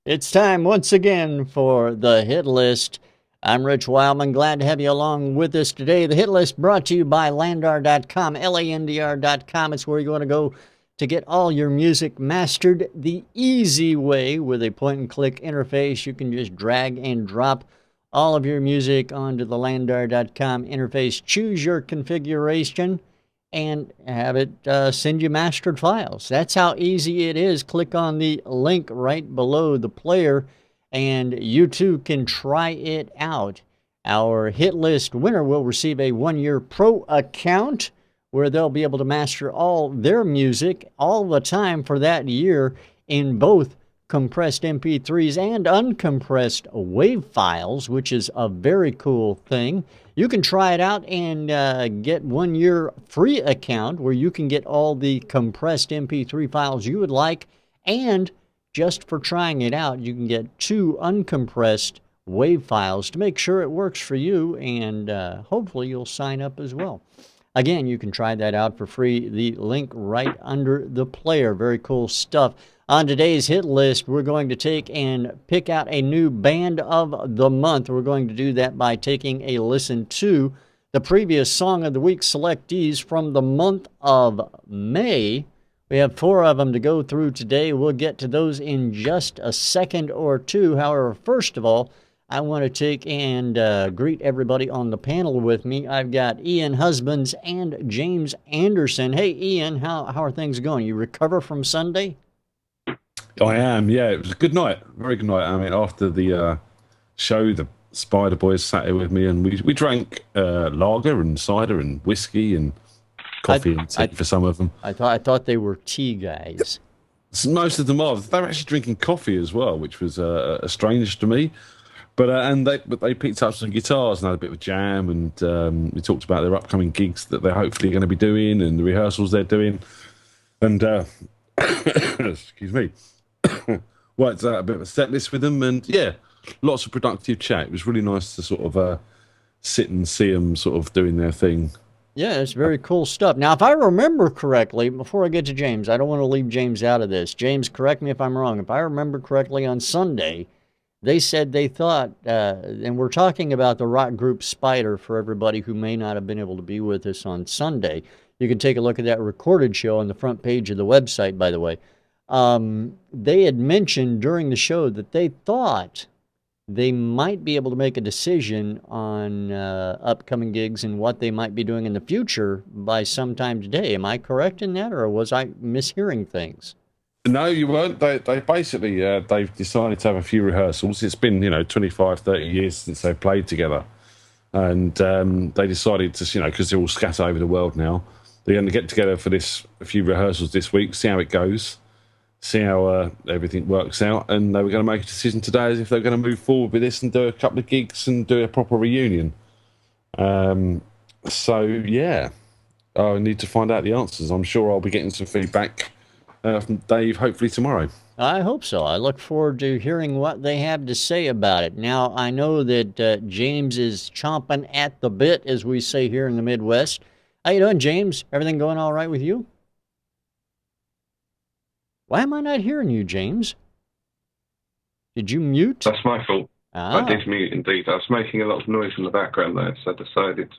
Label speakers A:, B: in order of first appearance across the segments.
A: It's time once again for the Hit List. I'm Rich Wildman. Glad to have you along with us today. The Hit List brought to you by Landr.com, LANDR.com. It's where you want to go to get all your music mastered the easy way with a point and click interface. You can just drag and drop all of your music onto the Landr.com interface. Choose your configuration and have it send you mastered files. That's how easy it is. Click on the link right below the player, and you too can try it out. Our hit list winner will receive a 1-year pro account where they'll be able to master all their music all the time for that year in both compressed MP3s and uncompressed WAV files, which is a very cool thing. You can try it out and get 1-year free account where you can get all the compressed MP3 files you would like, and just for trying it out, you can get 2 uncompressed WAV files to make sure it works for you, and hopefully you'll sign up as well. Again, you can try that out for free. The link right under the player. Very cool stuff. On today's hit list, we're going to take and pick out a new band of the month. We're going to do that by taking a listen to the previous Song of the Week selectees from the month of May. We have 4 of them to go through today. We'll get to those in just a second or two. However, first of all, I want to take and greet everybody on the panel with me. I've got Ian Husbands and James Anderson. Hey, Ian, how are things going? You recover from Sunday?
B: I am, yeah. It was a good night, very good night. I mean, after the show, the Spider Boys sat here with me, and we drank lager and cider and whiskey and coffee and tea for some of them.
A: I thought they were tea guys.
B: Most of them are. They were actually drinking coffee as well, which was strange to me. But they picked up some guitars and had a bit of a jam, and we talked about their upcoming gigs that they're hopefully going to be doing and the rehearsals they're doing. And excuse me, worked out a bit of a set list with them, and yeah, lots of productive chat. It was really nice to sort of sit and see them sort of doing their thing.
A: Yeah, it's very cool stuff. Now, if I remember correctly, before I get to James, I don't want to leave James out of this. James, correct me if I'm wrong. If I remember correctly, on Sunday, they said they thought, and we're talking about the rock group Spider for everybody who may not have been able to be with us on Sunday. You can take a look at that recorded show on the front page of the website, by the way. They had mentioned during the show that they thought they might be able to make a decision on upcoming gigs and what they might be doing in the future by sometime today. Am I correct in that, or was I mishearing things?
B: No, you weren't. They basically, they've decided to have a few rehearsals. It's been, 25, 30 years since they played together. And they decided to, because they're all scattered over the world now, they're going to get together for a few rehearsals this week, see how it goes, see how everything works out. And they were going to make a decision today as if they're going to move forward with this and do a couple of gigs and do a proper reunion. So, yeah, I need to find out the answers. I'm sure I'll be getting some feedback from Dave, hopefully tomorrow.
A: I hope so. I look forward to hearing what they have to say about it. Now, I know that James is chomping at the bit, as we say here in the Midwest. How you doing, James? Everything going all right with you? Why am I not hearing you, James? Did you mute?
C: That's my fault.
A: Ah.
C: I did mute, indeed. I was making a lot of noise in the background there, so I decided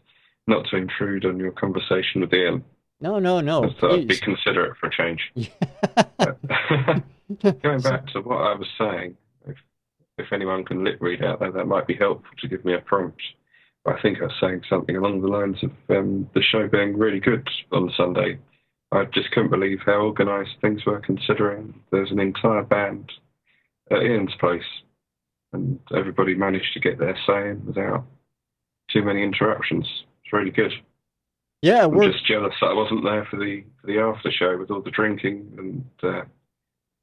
C: not to intrude on your conversation with Ian.
A: No.
C: I thought I'd be considerate for a change. Going back to what I was saying, if anyone can lip read out there, that might be helpful to give me a prompt. I think I was saying something along the lines of the show being really good on Sunday. I just couldn't believe how organised things were, considering there's an entire band at Ian's place, and everybody managed to get their say in without too many interruptions. It's really good.
A: Yeah,
C: I'm just jealous that I wasn't there for the after show with all the drinking and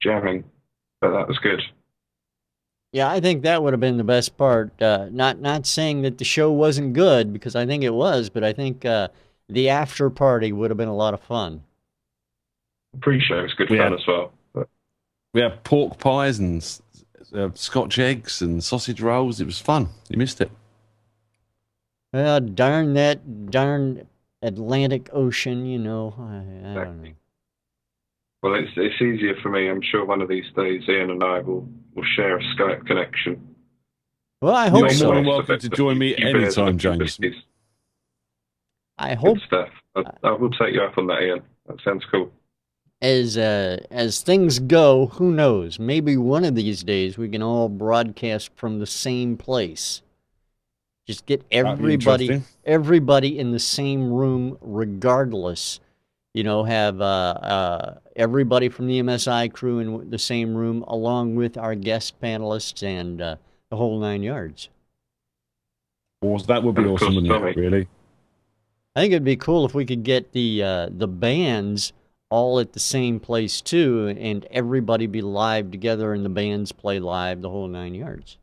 C: jamming, but that was good.
A: Yeah, I think that would have been the best part. Not saying that the show wasn't good, because I think it was, but I think the after party would have been a lot of fun.
C: The pre-show was good fun as well. But
B: we had pork pies and Scotch eggs and sausage rolls. It was fun. You missed it.
A: Well, darn Atlantic Ocean, I don't know.
C: Well, it's easier for me. I'm sure one of these days Ian and I will share a Skype connection.
A: Well, I
B: You're
A: hope so.
B: more than welcome to join me
C: You bears and
B: anytime,
C: a few
B: James.
C: biscuits.
A: I hope
C: Good stuff. I will take you up on that, Ian. That sounds cool.
A: as things go, who knows? Maybe one of these days we can all broadcast from the same place. Just get
B: That'd be interesting.
A: everybody in the same room, regardless. You know, have everybody from the MSI crew in the same room, along with our guest panelists and the whole 9 yards.
B: Well, that would be
C: And of
B: awesome,
C: course,
B: wouldn't it?
C: Tommy.
B: Really?
A: I think it'd be cool if we could get the bands all at the same place too, and everybody be live together, and the bands play live, the whole 9 yards.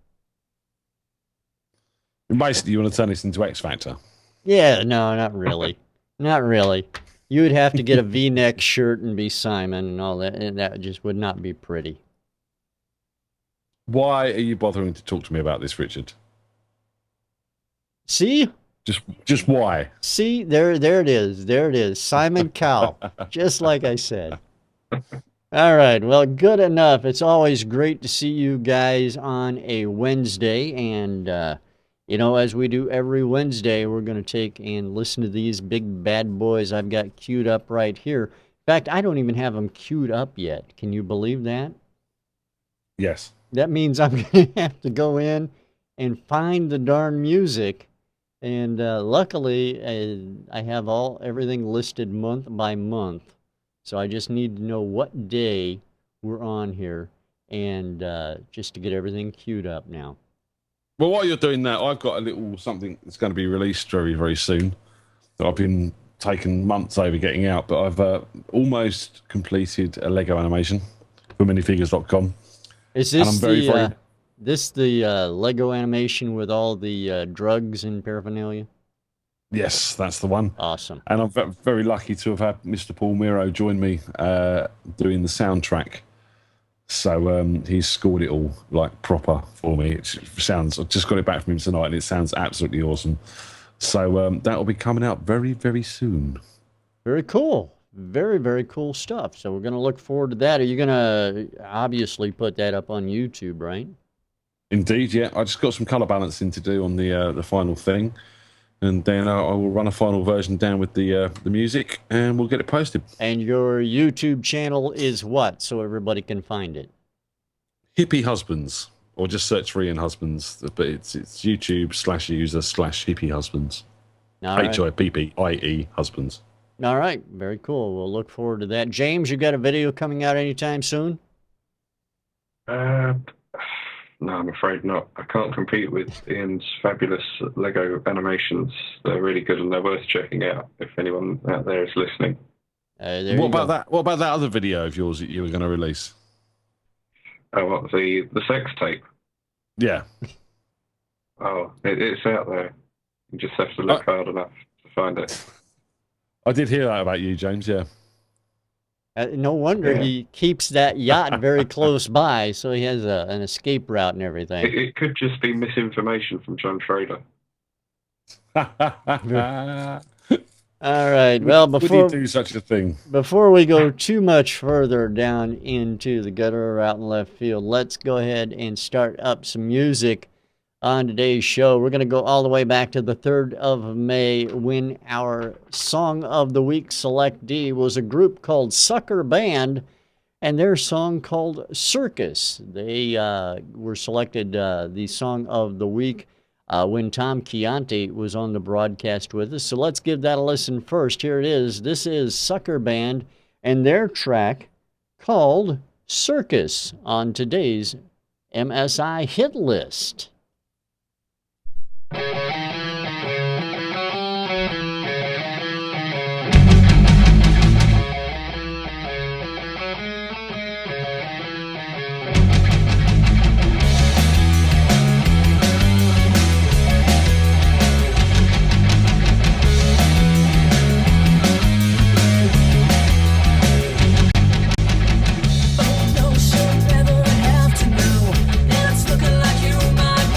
B: Basically, you want to turn this into X Factor.
A: Yeah, no, not really. Not really. You would have to get a V-neck shirt and be Simon and all that, and that just would not be pretty.
B: Why are you bothering to talk to me about this, Richard?
A: See?
B: Just why?
A: See? There it is. There it is. Simon Cowell. Just like I said. All right. Well, good enough. It's always great to see you guys on a Wednesday, and you know, as we do every Wednesday, we're going to take and listen to these big bad boys I've got queued up right here. In fact, I don't even have them queued up yet. Can you believe that?
B: Yes.
A: That means I'm going to have to go in and find the darn music. And luckily, I have everything listed month by month. So I just need to know what day we're on here, and just to get everything queued up now.
B: Well, while you're doing that, I've got a little something that's going to be released very, very soon that I've been taking months over getting out, but I've almost completed a Lego animation for minifigures.com.
A: Is this the Lego animation with all the drugs and paraphernalia?
B: Yes, that's the one.
A: Awesome.
B: And I'm very lucky to have had Mr. Paul Miro join me doing the soundtrack. So he's scored it all like proper for me. It sounds. I just got it back from him tonight, and it sounds absolutely awesome. So that will be coming out very, very soon.
A: Very cool. Very, very cool stuff. So we're going to look forward to that. Are you going to obviously put that up on YouTube, right?
B: Indeed, yeah. I just got some colour balancing to do on the final thing, and then I will run a final version down with the music, and we'll get it posted.
A: And your YouTube channel is what, so everybody can find it?
B: Hippie Husbands, or just search for Ian Husbands, but it's YouTube/user/Hippie Husbands. HIPPIE Husbands.
A: All right, very cool. We'll look forward to that. James, you got a video coming out anytime soon?
C: No, I'm afraid not. I can't compete with Ian's fabulous Lego animations. They're really good and they're worth checking out if anyone out there is listening.
B: What about that? What about that other video of yours that you were going to release?
C: Oh, what, the sex tape?
B: Yeah.
C: Oh, it's out there. You just have to look hard enough to find it.
B: I did hear that about you, James, yeah.
A: No wonder he keeps that yacht very close by, so he has an escape route and everything.
C: It could just be misinformation from John Schrader.
A: All right. Well,
B: would he do such a thing?
A: Before we go too much further down into the gutter or out in left field, let's go ahead and start up some music on today's show. We're going to go all the way back to the 3rd of May when our Song of the Week selectee was a group called Sucker Band and their song called Circus. They were selected the Song of the Week when Tom Chianti was on the broadcast with us. So let's give that a listen first. Here it is. This is Sucker Band and their track called Circus on today's MSI Hit List.
D: Oh, no, she'll never have to know. It's looking like you might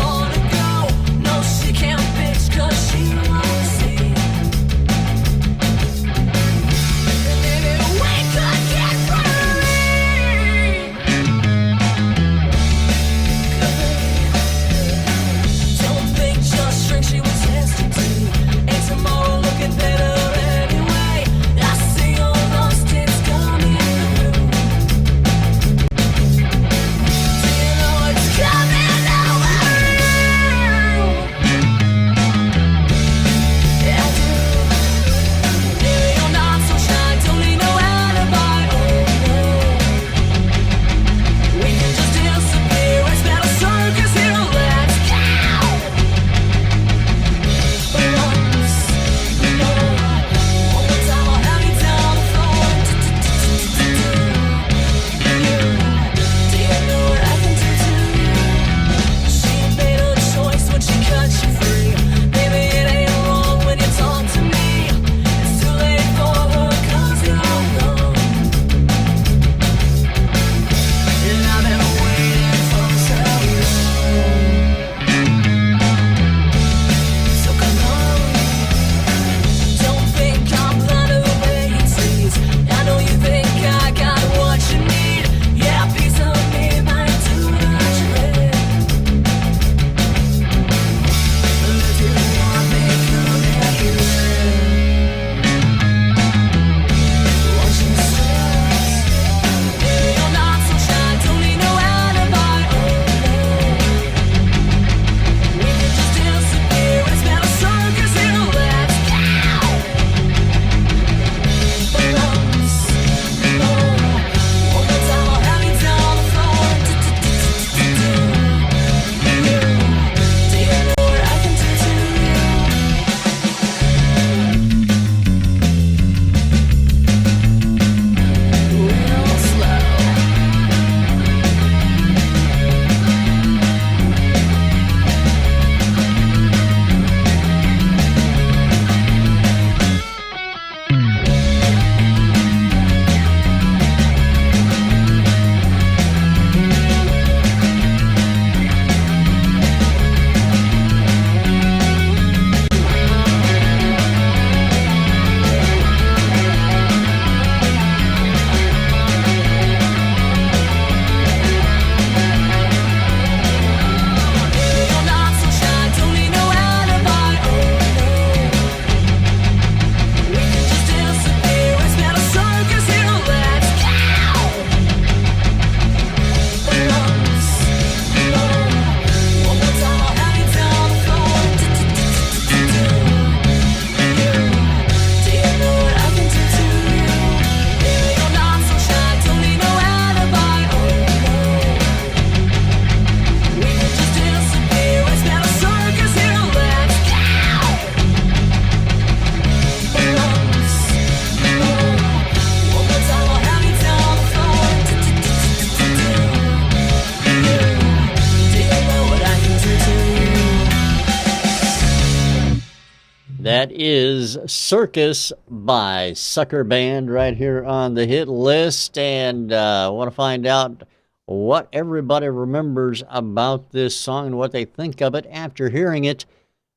A: That is Circus by Sucker Band right here on the hit list. And I want to find out what everybody remembers about this song and what they think of it after hearing it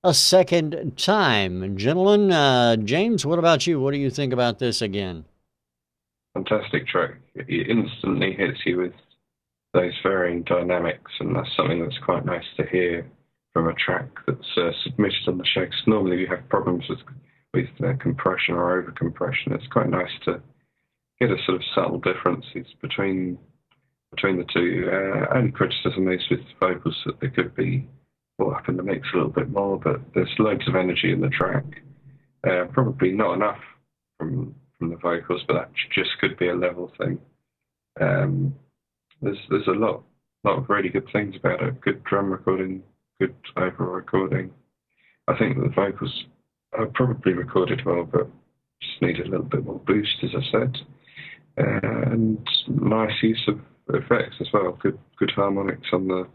A: a second time. Gentlemen, James, what about you? What do you think about this again?
C: Fantastic track. It instantly hits you with those varying dynamics, and that's something that's quite nice to hear from a track that's submitted on the show. 'Cause normally you have problems with compression or over compression. It's quite nice to get a sort of subtle differences between the two. Only criticism is with vocals that they could be brought up in the mix a little bit more, but there's loads of energy in the track. Probably not enough from the vocals, but that just could be a level thing. There's a lot of really good things about it. Good drum recording, good overall recording. I think the vocals are probably recorded well, but just need a little bit more boost, as I said. And nice use of effects as well. Good harmonics on the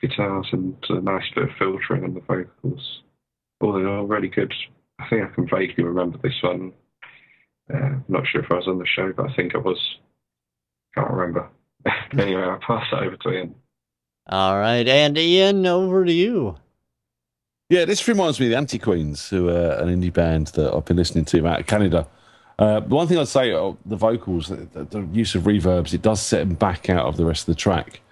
C: guitars and a nice bit of filtering on the vocals. All in all, really good. I think I can vaguely remember this one. Not sure if I was on the show, but I think I was. Can't remember. Anyway, I'll pass it over to Ian.
A: All right, and Ian, over to you.
B: Yeah, this reminds me of the Anti-Queens, who are an indie band that I've been listening to out of Canada. The one thing I'd say, the vocals, the use of reverbs, it does set them back out of the rest of the track.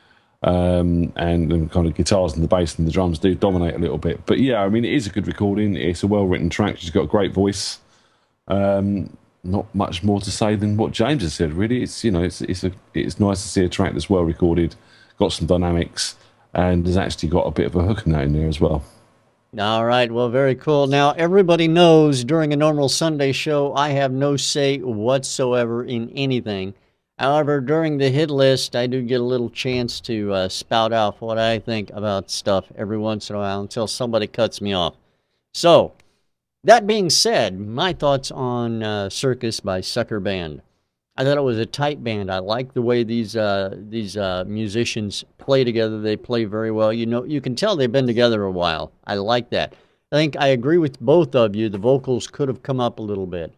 B: And the kind of guitars and the bass and the drums do dominate a little bit. But yeah, I mean, it is a good recording. It's a well-written track. She's got a great voice. Not much more to say than what James has said, really. It's it's nice to see a track that's well recorded, got some dynamics, and has actually got a bit of a hook note in there as well.
A: All right, well, very cool. Now, everybody knows during a normal Sunday show, I have no say whatsoever in anything. However, during the hit list, I do get a little chance to spout off what I think about stuff every once in a while until somebody cuts me off. So, that being said, my thoughts on Circus by Sucker Band. I thought it was a tight band. I like the way these musicians play together. They play very well. You can tell they've been together a while. I like that. I think I agree with both of you. The vocals could have come up a little bit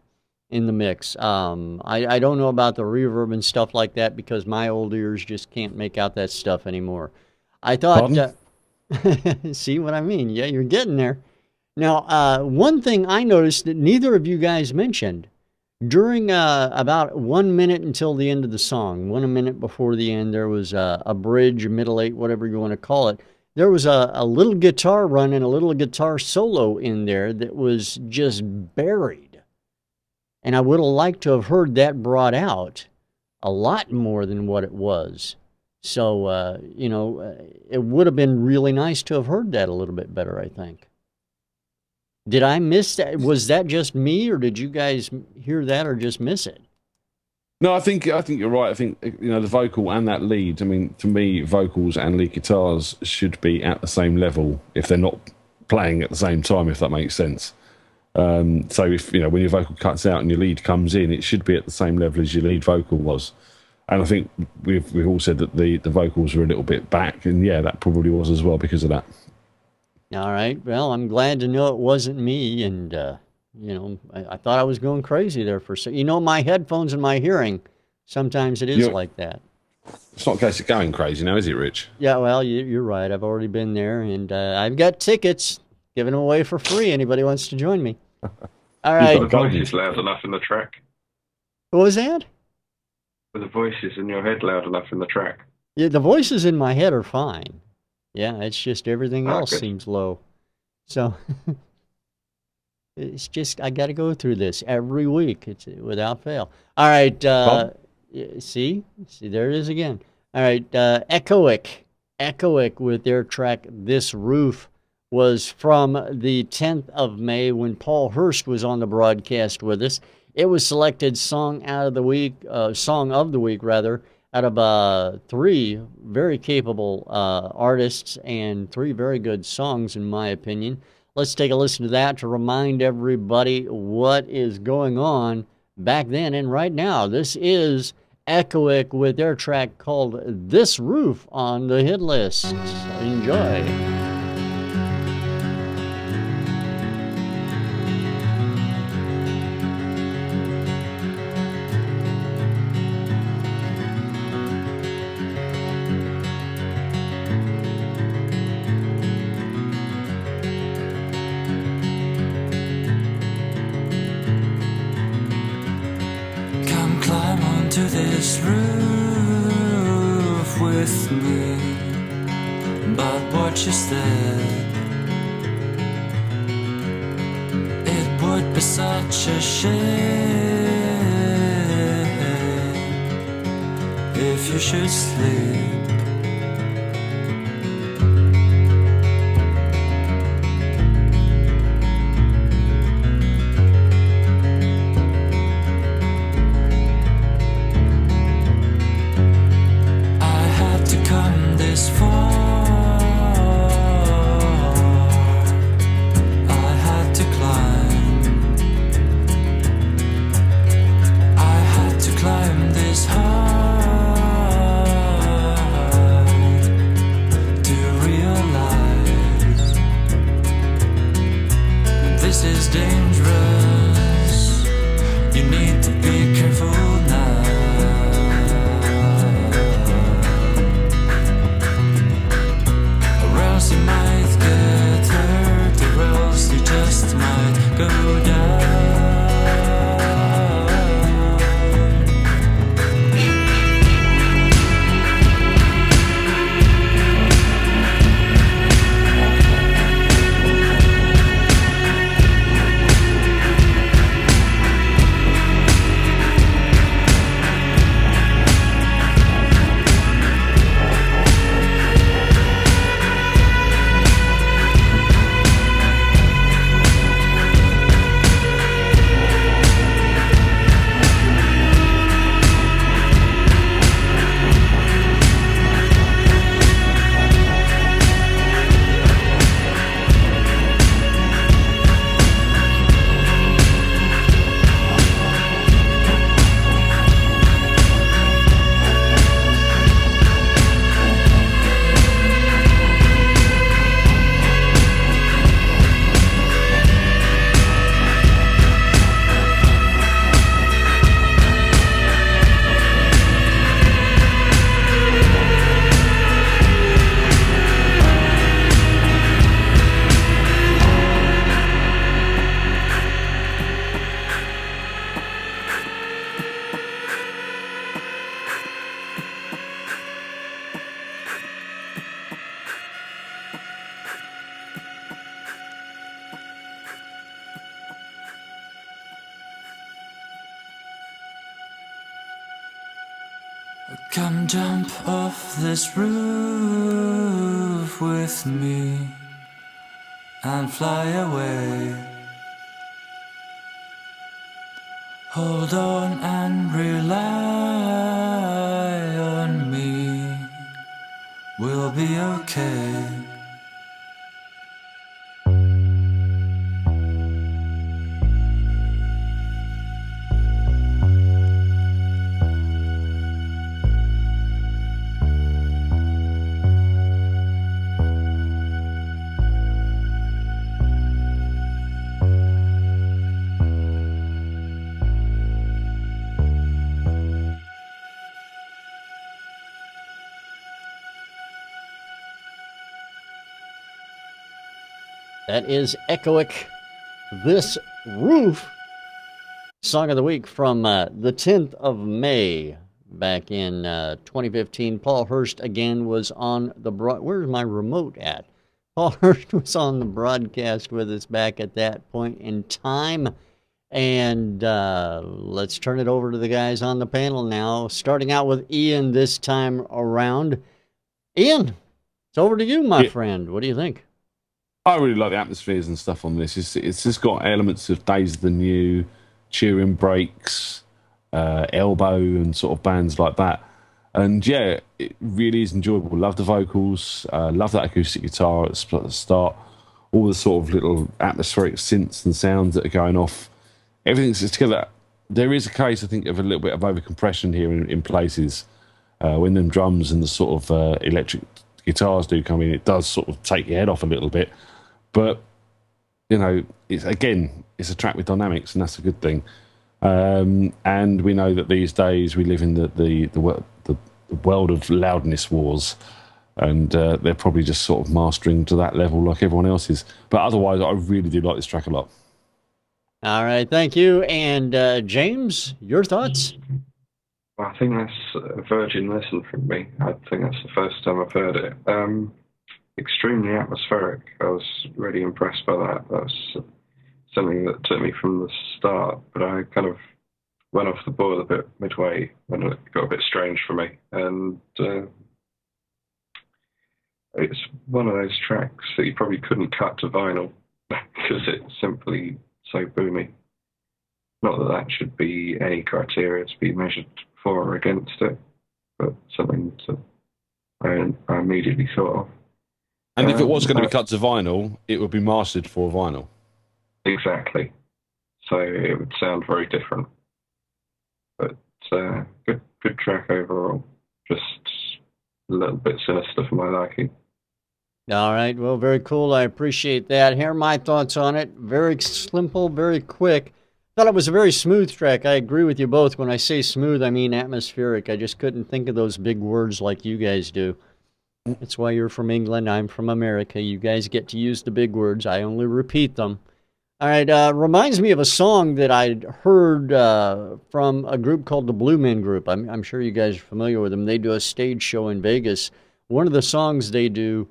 A: in the mix. I don't know about the reverb and stuff like that because my old ears just can't make out that stuff anymore. I thought, see what I mean? Yeah, you're getting there. Now, one thing I noticed that neither of you guys mentioned, during about 1 minute until the end of the song, 1 minute before the end, there was a bridge, a middle eight, whatever you want to call it. There was a little guitar run and a little guitar solo in there that was just buried. And I would have liked to have heard that brought out a lot more than what it was. So, it would have been really nice to have heard that a little bit better, I think. Did I miss that? Was that just me, or did you guys hear that or just miss it?
B: No, I think you're right. I think the vocal and that lead. I mean, to me, vocals and lead guitars should be at the same level if they're not playing at the same time. If that makes sense. So if when your vocal cuts out and your lead comes in, it should be at the same level as your lead vocal was. And I think we've all said that the vocals were a little bit back, and yeah, that probably was as well because of that.
A: All right. Well, I'm glad to know it wasn't me, and I thought I was going crazy there for a second. My headphones and my hearing, sometimes it is like that.
B: It's not a case of going crazy now, is it, Rich?
A: Yeah, well, you're right. I've already been there, and I've got tickets, giving them away for free. Anybody wants to join me? All right.
C: The voice is loud enough in the track.
A: What was that?
C: Were the voices in your head loud enough in the track?
A: Yeah, the voices in my head are fine. Yeah, it's just everything else seems low. So it's just I got to go through this every week. It's without fail. All right, see, there it is again. All right, Echoic with their track "This Roof" was from the 10th of May when Paul Hurst was on the broadcast with us. It was selected song of the week out of 3 very capable artists and 3 very good songs, in my opinion. Let's take a listen to that to remind everybody what is going on back then and right now. This is Echoic with their track called "This Roof" on the hit list. Enjoy.
D: to this roof with me, but watch your step. It would be such a shame if you should sleep. Come jump off this roof with me and fly away. Hold on and rely on me. We'll be okay.
A: That is Echoic, This Roof, Song of the Week from the 10th of May back in 2015. Paul Hurst again was on the where's my remote at? Paul Hurst was on the broadcast with us back at that point in time. And let's turn it over to the guys on the panel now, starting out with Ian this time around. Ian, it's over to you, my friend. What do you think?
B: I really like the atmospheres and stuff on this. It's just got elements of Days of the New, Cheering Breaks, Elbow, and sort of bands like that. And yeah, it really is enjoyable. Love the vocals, love that acoustic guitar at the start, all the sort of little atmospheric synths and sounds that are going off. Everything's just together. There is a case, I think, of a little bit of overcompression here in places. When them drums and the sort of electric guitars do come in, it does sort of take your head off a little bit. But, you know, it's a track with dynamics, and that's a good thing. And we know that these days we live in the world of loudness wars, and they're probably just sort of mastering to that level like everyone else is. But otherwise, I really do like this track a lot.
A: All right, thank you. And James, your thoughts?
C: I think that's a virgin lesson from me. I think that's the first time I've heard it. Extremely atmospheric. I was really impressed by that. That was something that took me from the start, but I kind of went off the boil a bit midway when it got a bit strange for me. And it's one of those tracks that you probably couldn't cut to vinyl because it's simply so boomy. Not that that should be any criteria to be measured for or against it, but something I immediately thought of.
B: And if it was going to be cut to vinyl, it would be mastered for vinyl.
C: Exactly. So it would sound very different. But good track overall. Just a little bit sinister for my liking.
A: All right. Well, very cool. I appreciate that. Here are my thoughts on it. Very simple, very quick. Thought it was a very smooth track. I agree with you both. When I say smooth, I mean atmospheric. I just couldn't think of those big words like you guys do. That's why you're from England. I'm from America. You guys get to use the big words. I only repeat them. All right. Reminds me of a song that I'd heard from a group called the Blue Men Group. I'm sure you guys are familiar with them. They do a stage show in Vegas. One of the songs they do,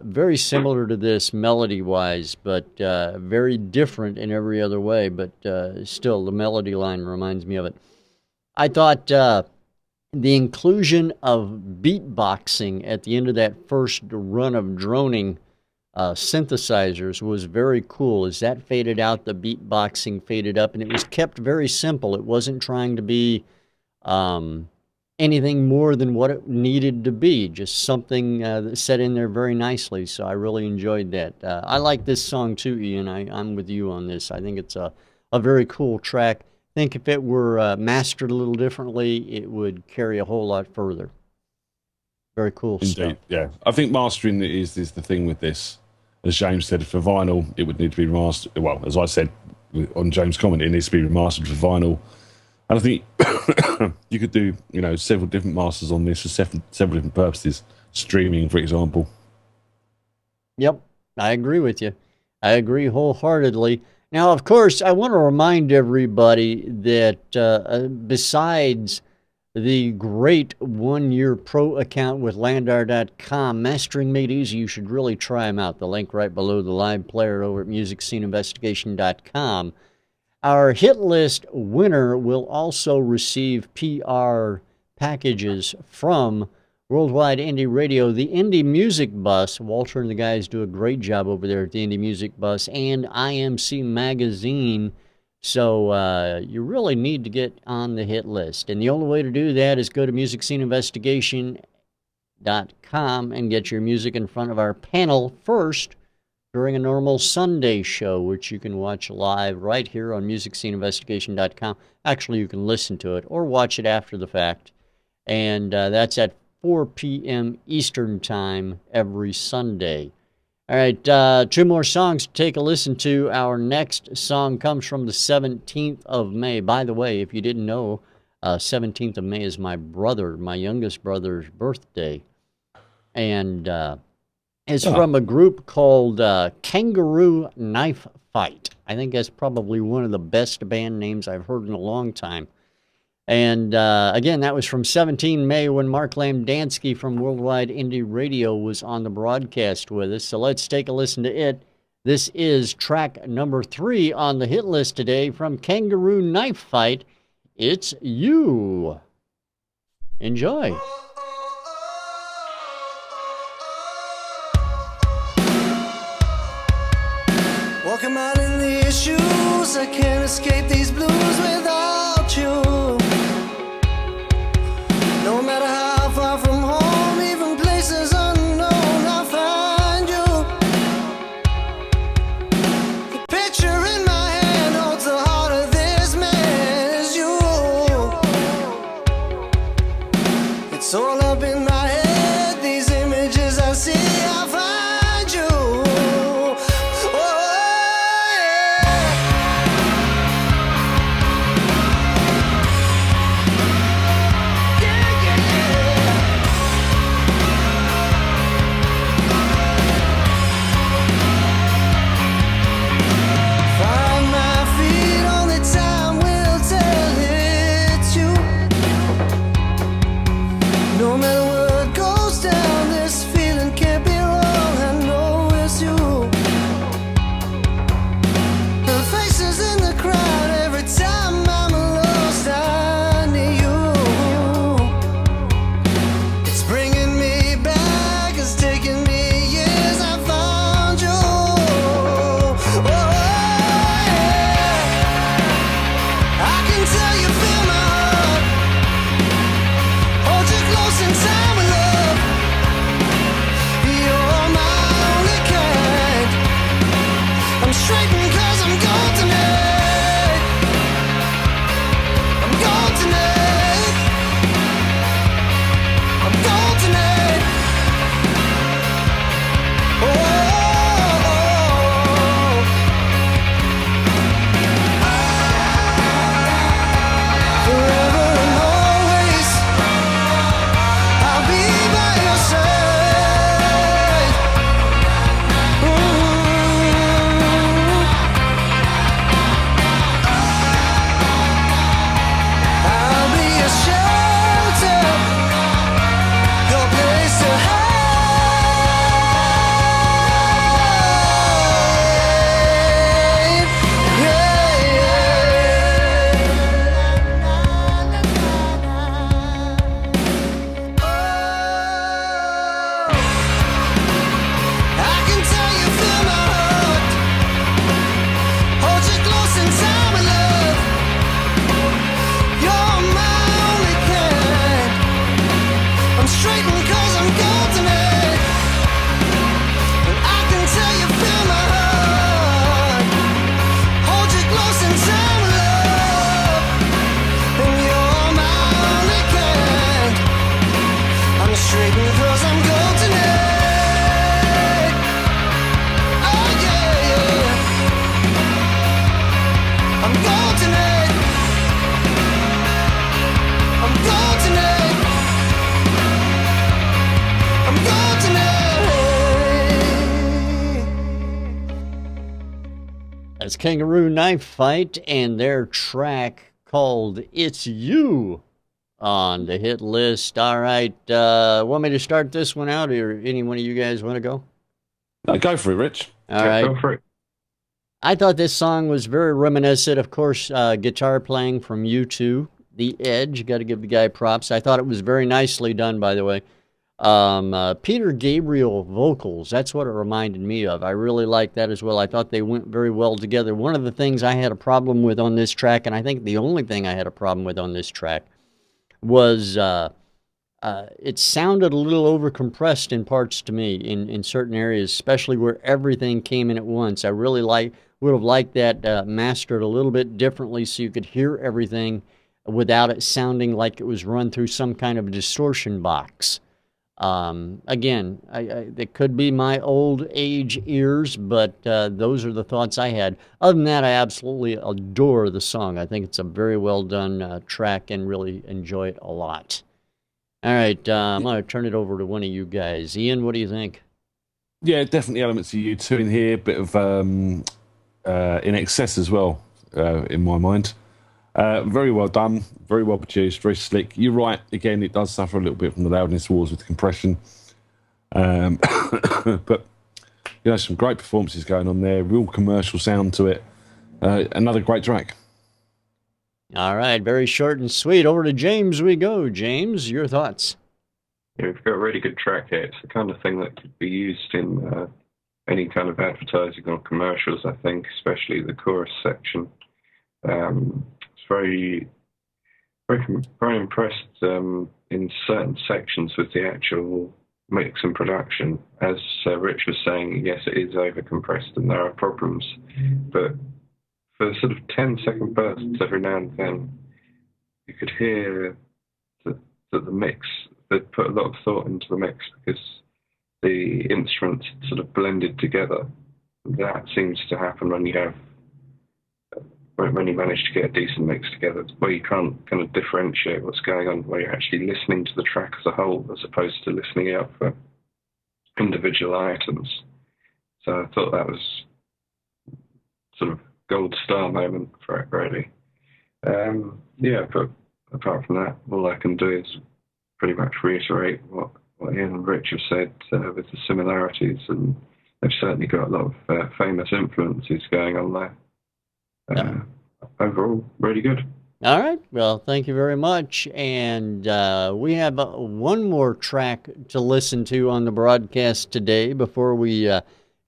A: very similar to this melody-wise, but very different in every other way. But still, the melody line reminds me of it. I thought the inclusion of beatboxing at the end of that first run of droning synthesizers was very cool. As that faded out, the beatboxing faded up, and it was kept very simple. It wasn't trying to be anything more than what it needed to be, just something that set in there very nicely. So I really enjoyed that. I like this song too, Ian. I'm with you on this. I think it's a very cool track. I think if it were mastered a little differently, it would carry a whole lot further. Very cool
B: Indeed,
A: stuff.
B: yeah. I think mastering is the thing with this. As James said, for vinyl, it would need to be remastered. Well, as I said on James' comment, it needs to be remastered for vinyl. And I think you could do, several different masters on this for several different purposes. Streaming, for example.
A: Yep, I agree with you. I agree wholeheartedly. Now, of course, I want to remind everybody that besides the great one-year pro account with Landar.com, Mastering Made Easy, you should really try them out. The link right below the live player over at MusicSceneInvestigation.com. Our hit list winner will also receive PR packages from Worldwide Indie Radio, the Indie Music Bus. Walter and the guys do a great job over there at the Indie Music Bus, and IMC Magazine. So you really need to get on the hit list. And the only way to do that is go to MusicSceneInvestigation.com and get your music in front of our panel first during a normal Sunday show, which you can watch live right here on MusicSceneInvestigation.com. Actually, you can listen to it or watch it after the fact. And that's at 4 p.m. Eastern Time every Sunday. All right, two more songs to take a listen to. Our next song comes from the 17th of May. By the way, if you didn't know, 17th of May is my youngest brother's birthday. And it's from a group called Kangaroo Knife Fight. I think that's probably one of the best band names I've heard in a long time. And again, that was from 17 May when Mark Lamdansky from Worldwide Indie Radio was on the broadcast with us. So let's take a listen to it. This is track number 3 on the hit list today from Kangaroo Knife Fight. It's You. Enjoy.
E: Walking out in the issues, I can't escape these blues without you. No matter how far from home, even places unknown, I'll find you. The picture in my hand holds the heart of this man is you. It's all up in my head, these images I see, I'll find you. Oh, yeah. tell you feel my heart. Hold you close in time of love. You're my only kind. I'm straightened 'cause I'm gold tonight. I'm gold tonight. I'm gold tonight. Oh, forever and always, I'll be by your side. I'll be a shelter, your place to hide. I can tell you feel my heart. Hold you close in time of love. You're my only kind. I'm straightened 'cause I'm gold tonight. And I can tell you feel my heart. Hold you close in time of love. And you're my only kind. I'm straightened 'cause I'm gold tonight. Oh yeah, yeah. I'm gold tonight. I'm gold tonight. I'm gold tonight.
A: That's Kangaroo Knife Fight and their track called It's You on the hit list. All right. Want me to start this one out, or any one of you guys want to go?
B: Go for it, Rich.
A: All right.
C: Go for it.
A: I thought this song was very reminiscent, of course, guitar playing from U2, The Edge. Got to give the guy props. I thought it was very nicely done, by the way. Peter Gabriel vocals, that's what it reminded me of. I really liked that as well. I thought they went very well together. One of the things I had a problem with on this track, and I think the only thing I had a problem with on this track, was it sounded a little overcompressed in parts to me in certain areas, especially where everything came in at once. I really would have liked that mastered a little bit differently so you could hear everything without it sounding like it was run through some kind of distortion box. Again, it could be my old age ears, but those are the thoughts I had. Other than that, I absolutely adore the song. I think it's a very well done track and really enjoy it a lot. All right, I'm going to turn it over to one of you guys. Ian, what do you think?
B: Yeah, definitely elements of U2 in here. Bit of In Excess as well, in my mind. Very well done, very well produced, very slick. You're right, again, it does suffer a little bit from the loudness wars with compression. But, you know, some great performances going on there, real commercial sound to it. Another great track.
A: All right, very short and sweet. Over to James we go. James, your thoughts?
C: Yeah, we've got a really good track here. It's the kind of thing that could be used in any kind of advertising or commercials, I think, especially the chorus section. It's very impressed in certain sections with the actual mix and production. As Rich was saying, yes, it is overcompressed and there are problems, but for sort of 10-second bursts every now and then, you could hear that the mix, they'd put a lot of thought into the mix because the instruments sort of blended together. That seems to happen when you manage to get a decent mix together, where you can't kind of differentiate what's going on, where you're actually listening to the track as a whole as opposed to listening out for individual items. So I thought that was sort of gold star moment for it, really. Yeah, but apart from that, all I can do is pretty much reiterate what Ian and Rich have said with the similarities, and they've certainly got a lot of famous influences going on there. Overall, really good.
A: All right. Well, thank you very much. And we have one more track to listen to on the broadcast today before we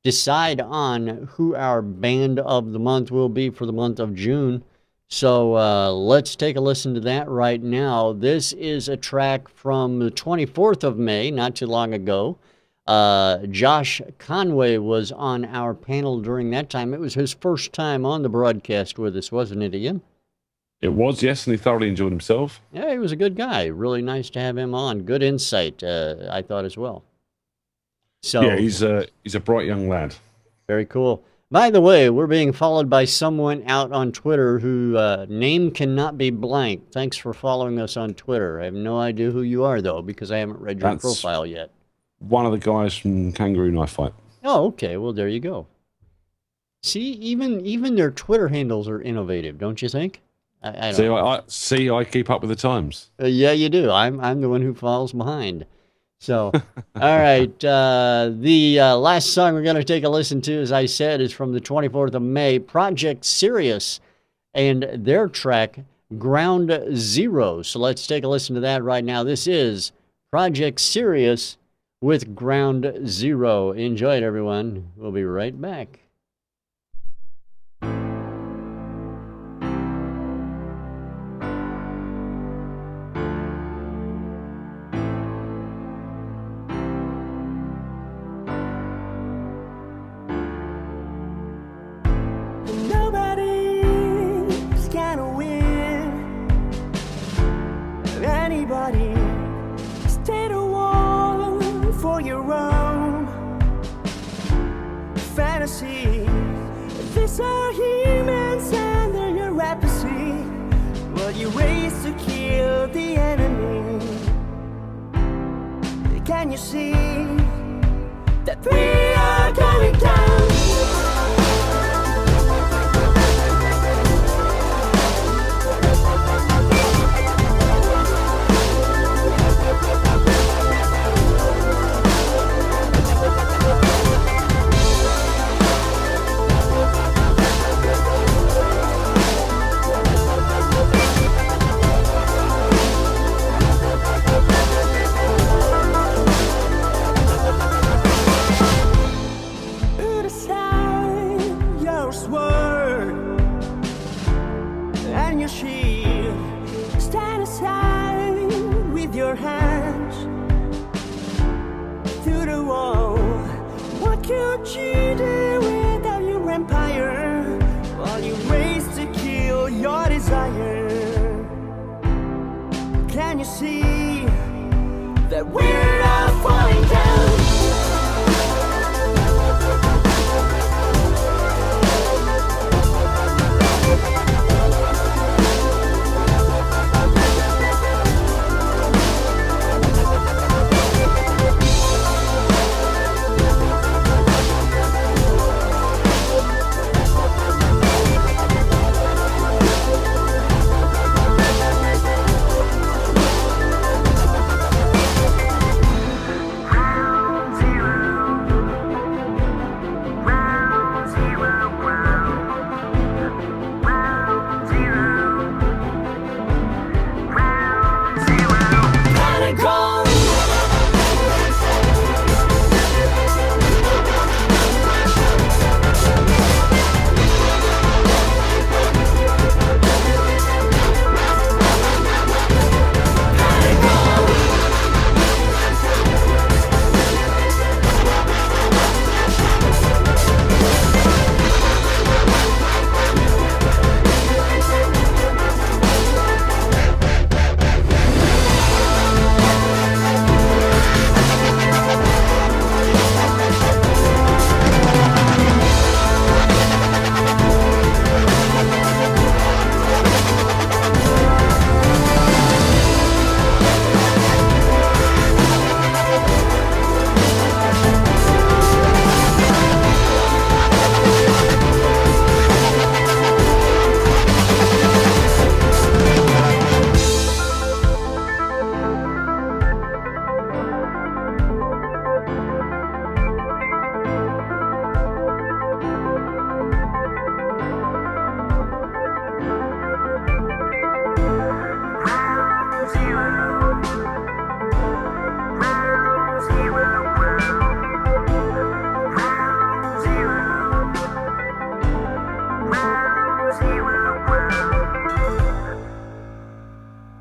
A: decide on who our band of the month will be for the month of June So let's take a listen to that right now. This is a track from the 24th of May, not too long ago. Josh Conway was on our panel during that time. It was his first time on the broadcast with us, wasn't it, Ian?
B: It was, yes, and he thoroughly enjoyed himself.
A: Yeah, he was a good guy. Really nice to have him on. Good insight, I thought as well. So
B: yeah, he's a bright young lad.
A: very cool. By the way, we're being followed by someone out on Twitter who name cannot be blank. Thanks for following us on Twitter. I have no idea who you are, though, because I haven't read your
B: That's
A: profile yet.
B: one of the guys from Kangaroo Knife Fight.
A: Oh, okay. Well, there you go. See, even their Twitter handles are innovative, don't you think? I don't
B: See, I keep up with the times.
A: Yeah, you do. I'm the one who falls behind. So, all right. The last song we're going to take a listen to, as I said, is from the 24th of May, Project Cyrios, and their track, Ground Zero. So let's take a listen to that right now. This is Project Cyrios with Ground Zero. Enjoy it, everyone. We'll be right back.
E: Nobody's gonna win. Anybody stay the wall for your own fantasy. These are humans and they're your apathy. Well, you race to kill the enemy. Can you see that we are going down? Put aside your sword and your shield. Stand aside with your hands through the wall. What could you do without your empire? While you race to kill your desire. Can you see that we're all falling down?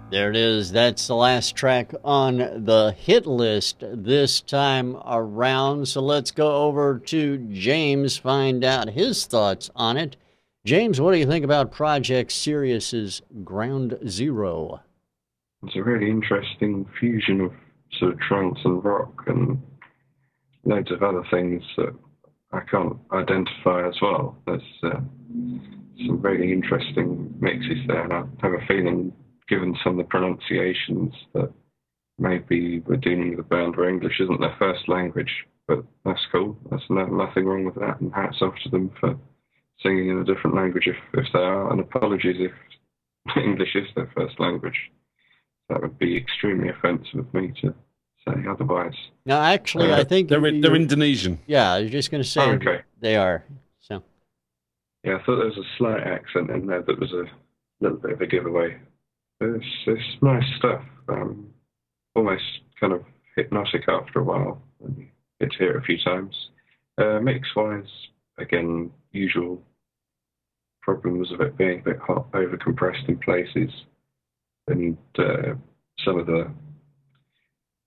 A: There it is. That's the last track on the hit list this time around. So let's go over to James, find out his thoughts on it. James, what do you think about Project Cyrios's Ground Zero?
C: It's a really interesting fusion of sort of trance and rock and loads of other things that I can't identify as well. There's some really interesting mixes there, and I have a feeling, given some of the pronunciations, that maybe we're dealing with a band where English isn't their first language, but that's cool. There's nothing wrong with that, and hats off to them for singing in a different language if they are, and apologies if English is their first language. That would be extremely offensive of me to say otherwise.
A: No, actually, I think
B: they're Indonesian.
A: Yeah, I was just going to say
C: okay.
A: They are. So.
C: Yeah, I thought there was a slight accent in there that was a little bit of a giveaway. It's nice stuff. Almost kind of hypnotic after a while. And you get to hear it a few times. Mix-wise, again, usual problems of it being a bit hot, over-compressed in places, and some of the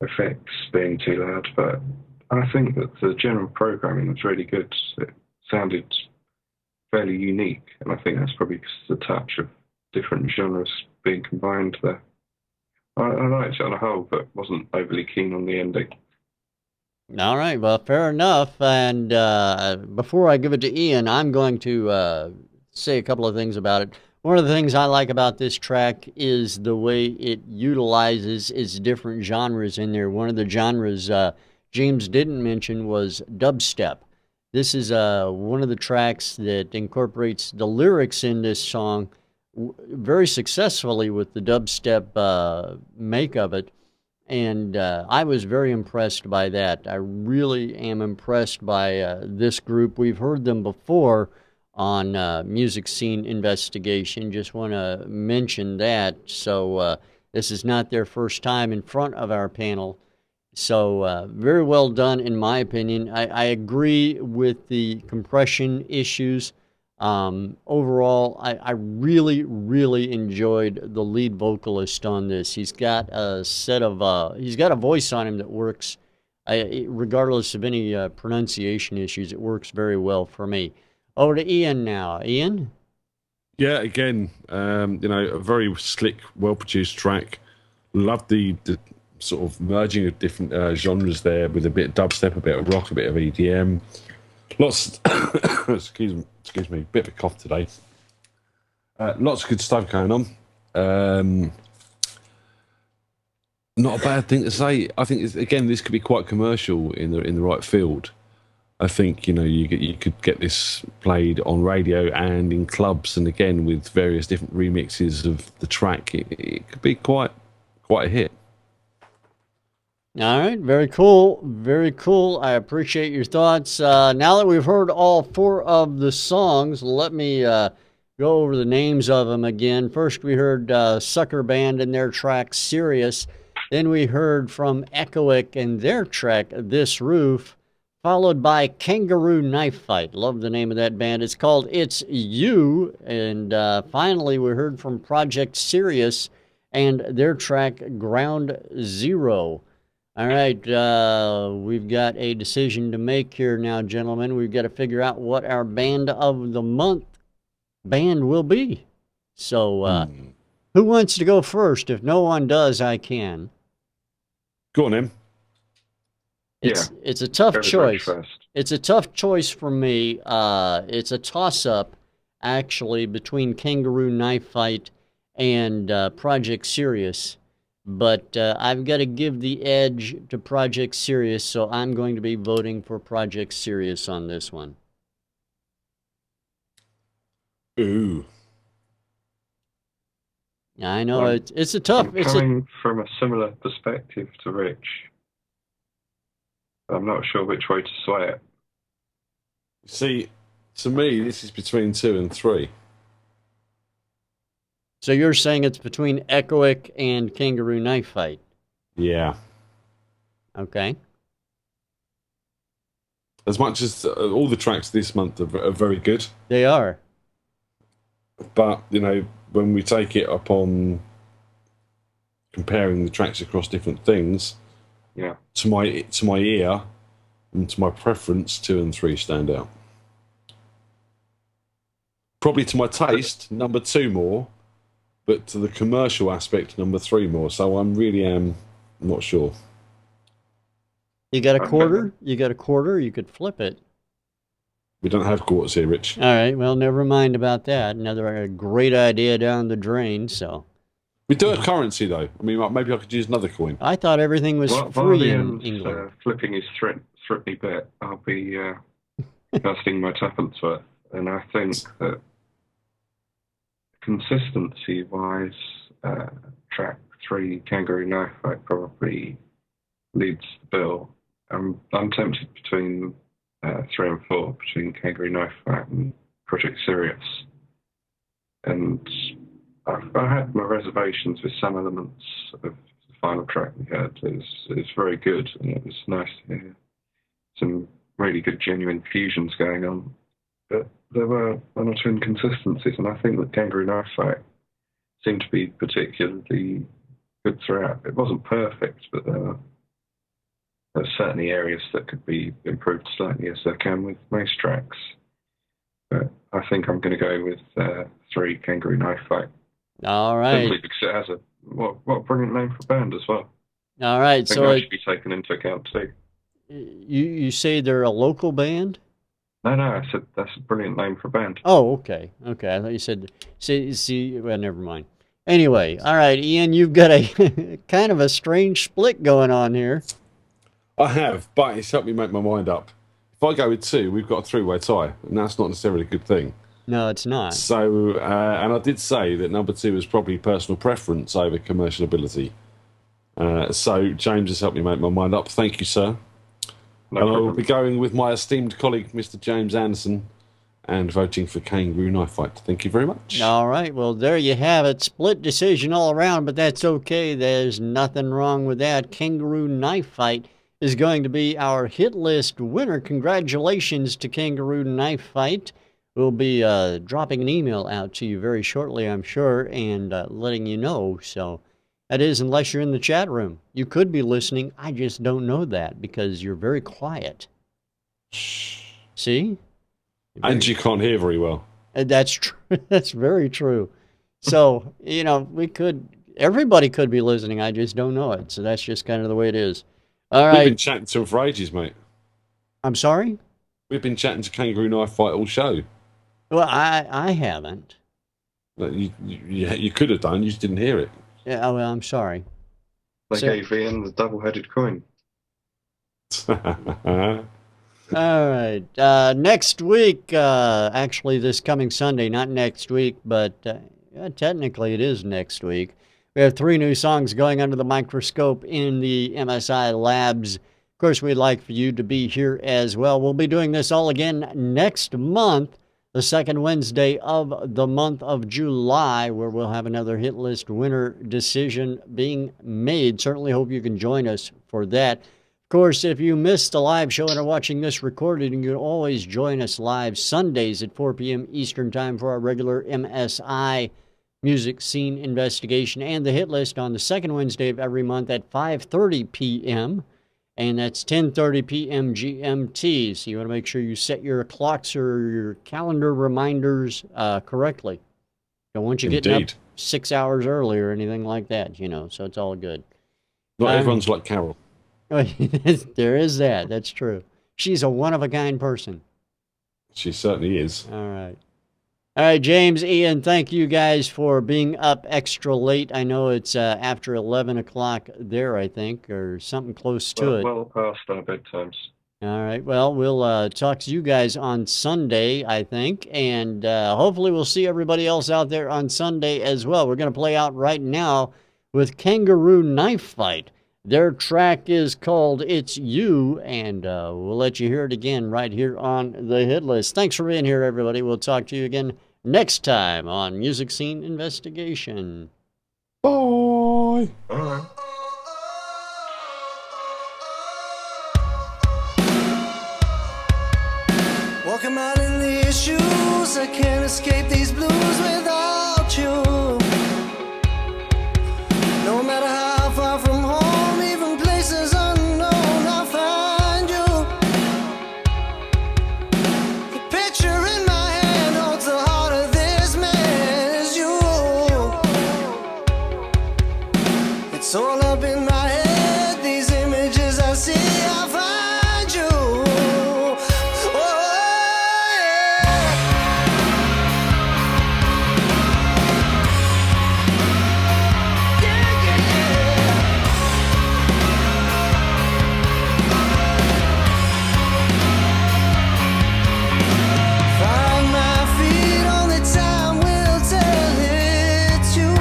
C: effects being too loud. But I think that the general programming was really good. It sounded fairly unique, and I think that's probably because the touch of different genres being combined there. I liked it on a whole, but wasn't overly keen on the ending.
A: All right, well, fair enough. And before I give it to Ian, I'm going to say a couple of things about it. One of the things I like about this track is the way it utilizes its different genres in there. One of the genres James didn't mention was dubstep. This is one of the tracks that incorporates the lyrics in this song very successfully with the dubstep make of it. And I was very impressed by that. I really am impressed by this group. We've heard them before on Music Scene Investigation. Just want to mention that. So this is not their first time in front of our panel. So very well done, in my opinion. I agree with the compression issues. Overall, I really, really enjoyed the lead vocalist on this. He's got a he's got a voice on him that works, regardless of any pronunciation issues. It works very well for me. Over to Ian now. Ian?
B: Yeah, again, a very slick, well-produced track. Love the sort of merging of different genres there with a bit of dubstep, a bit of rock, a bit of EDM. Lots, excuse me, bit of a cough today. Lots of good stuff going on. Not a bad thing to say. I think again, this could be quite commercial in the right field. I think you could get this played on radio and in clubs, and again with various different remixes of the track, it could be quite a hit.
A: All right, very cool, very cool. I appreciate your thoughts. Now that we've heard all four of the songs, let me go over the names of them again. First, we heard Sucker Band and their track Cyrios. Then we heard from Echoic and their track This Roof, followed by Kangaroo Knife Fight. Love the name of that band. It's called It's You. And finally, we heard from Project Cyrios and their track Ground Zero. All right, we've got a decision to make here now, gentlemen. We've got to figure out what our Band of the Month band will be. So, who wants to go first? If no one does, I can.
B: Go on, Em.
A: It's a tough choice. It's a tough choice for me. It's a toss-up, actually, between Kangaroo Knife Fight and Project Cyrios. But I've got to give the edge to Project Cyrios, so I'm going to be voting for Project Cyrios on this one.
B: Ooh.
A: I know it's a tough.
C: Coming from a similar perspective to Rich, I'm not sure which way to sway it.
B: See, to me, this is between 2 and 3.
A: So you're saying it's between Echoic and Kangaroo Knife Fight?
B: Yeah.
A: Okay.
B: As much as all the tracks this month are very good.
A: They are.
B: But, when we take it up on comparing the tracks across different things,
C: Yeah.
B: to my ear and to my preference, 2 and 3 stand out. Probably to my taste, number 2 more, but to the commercial aspect, number 3 more. So I'm really not sure.
A: You got a quarter? You got a quarter? You could flip it.
B: We don't have quarters here, Rich.
A: All right. Well, never mind about that. Another great idea down the drain. So
B: We do have currency, though. I mean, maybe I could use another coin.
A: I thought everything was
C: While
A: free in
C: Ian's
A: England.
C: flipping his threatening bet, I'll be casting my tuppence worth. And I think that consistency-wise, track 3, Kangaroo Knife Fight, probably leads the bill. I'm tempted between 3 and 4, between Kangaroo Knife Fight and Project Cyrios. And I had my reservations with some elements of the final track we had. It's very good, and it was nice to hear some really good, genuine fusions going on. But there were one or two inconsistencies, and I think that Kangaroo Knife Fight seemed to be particularly good throughout. It wasn't perfect, but there were certainly areas that could be improved slightly, as there can with most tracks. But I think I'm going to go with 3, Kangaroo Knife Fight.
A: All right.
C: Simply because it has what a brilliant name for a band as well.
A: All right.
C: I think
A: So
C: that should be taken into account too.
A: you say they're a local band?
C: No, I said that's a brilliant name for a band.
A: Oh, okay. Okay. I thought you said, well, never mind. Anyway, all right, Ian, you've got a kind of a strange split going on here.
B: I have, but it's helped me make my mind up. If I go with 2, we've got a 3-way tie, and that's not necessarily a good thing.
A: No, it's not.
B: So, and I did say that number 2 is probably personal preference over commercial ability. So James has helped me make my mind up. Thank you, sir.
C: No
B: And I will
C: problem.
B: be going with my esteemed colleague, Mr. James Anderson, and voting for Kangaroo Knife Fight. Thank you very much.
A: All right, well, there you have it. Split decision all around, but that's okay. There's nothing wrong with that. Kangaroo Knife Fight is going to be our hit list winner. Congratulations to Kangaroo Knife Fight. We'll be dropping an email out to you very shortly, I'm sure, and letting you know. So that is, unless you're in the chat room. You could be listening. I just don't know that because you're very quiet. See?
B: And you can't hear very well.
A: That's true. That's very true. So, everybody could be listening. I just don't know it. So that's just kind of the way it is. All
B: We've been
A: right.
B: chatting to him for ages, mate.
A: I'm sorry?
B: We've been chatting to Kangaroo Knife Fight all show.
A: Well, I haven't.
B: You could have done, you just didn't hear it.
A: Yeah, well, I'm sorry.
C: They
A: So-
C: gave Ian the double-headed coin.
A: All right. Next week, actually this coming Sunday, not next week, but technically it is next week. We have 3 new songs going under the microscope in the MSI labs. Of course, we'd like for you to be here as well. We'll be doing this all again next month, the second Wednesday of the month of July, where we'll have another hit list winner decision being made. Certainly hope you can join us for that. Of course, if you missed the live show and are watching this recorded, you can always join us live Sundays at 4 p.m. Eastern Time for our regular MSI Music Scene Investigation and the Hit List on the second Wednesday of every month at 5:30 p.m. And that's 10:30 p.m. GMT. So you want to make sure you set your clocks or your calendar reminders correctly. Don't want you getting up
B: Indeed.
A: 6 hours early or anything like that, so it's all good.
B: Not everyone's like Carol.
A: There is that. That's true. She's a one-of-a-kind person.
B: She certainly is.
A: All right. All right, James, Ian, thank you guys for being up extra late. I know it's after 11 o'clock there, I think, or something close to it.
C: Well past our bedtimes.
A: All right. Well, we'll talk to you guys on Sunday, I think, and hopefully we'll see everybody else out there on Sunday as well. We're going to play out right now with Kangaroo Knife Fight. Their track is called It's You, and we'll let you hear it again right here on the hit list. Thanks for being here, everybody. We'll talk to you again next time on Music Scene Investigation.
B: Bye.
C: All right.
E: Walking out in the issues, I can't escape these blues without you. No matter how It's all up in my head, these images I see, I find you. Oh, yeah. Yeah, yeah, yeah. Find my feet, only time will tell it's you.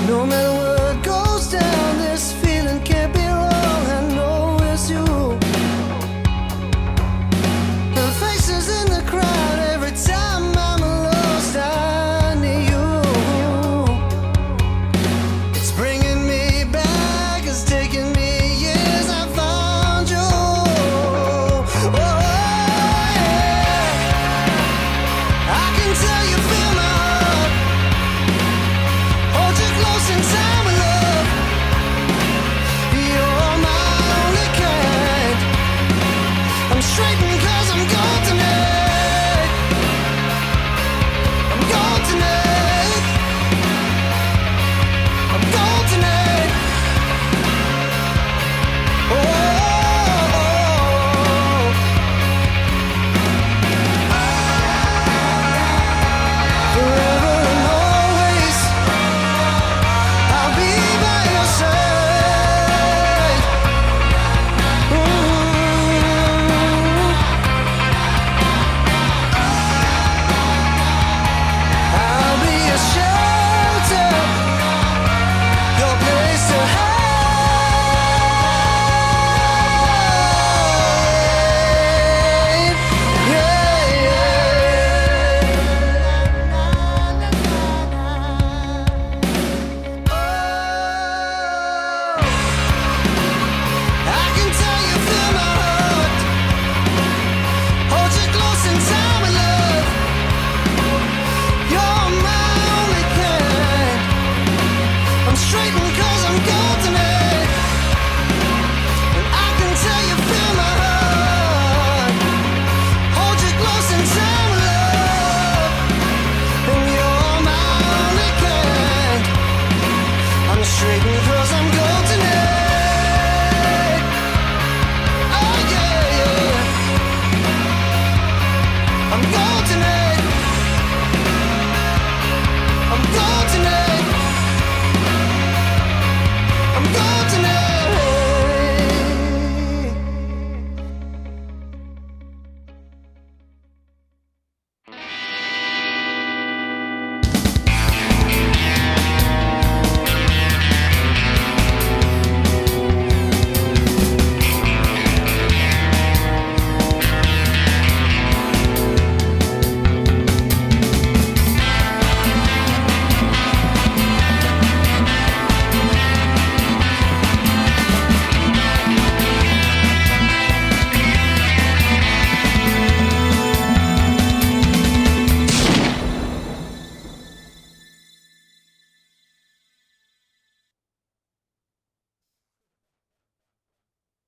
E: No matter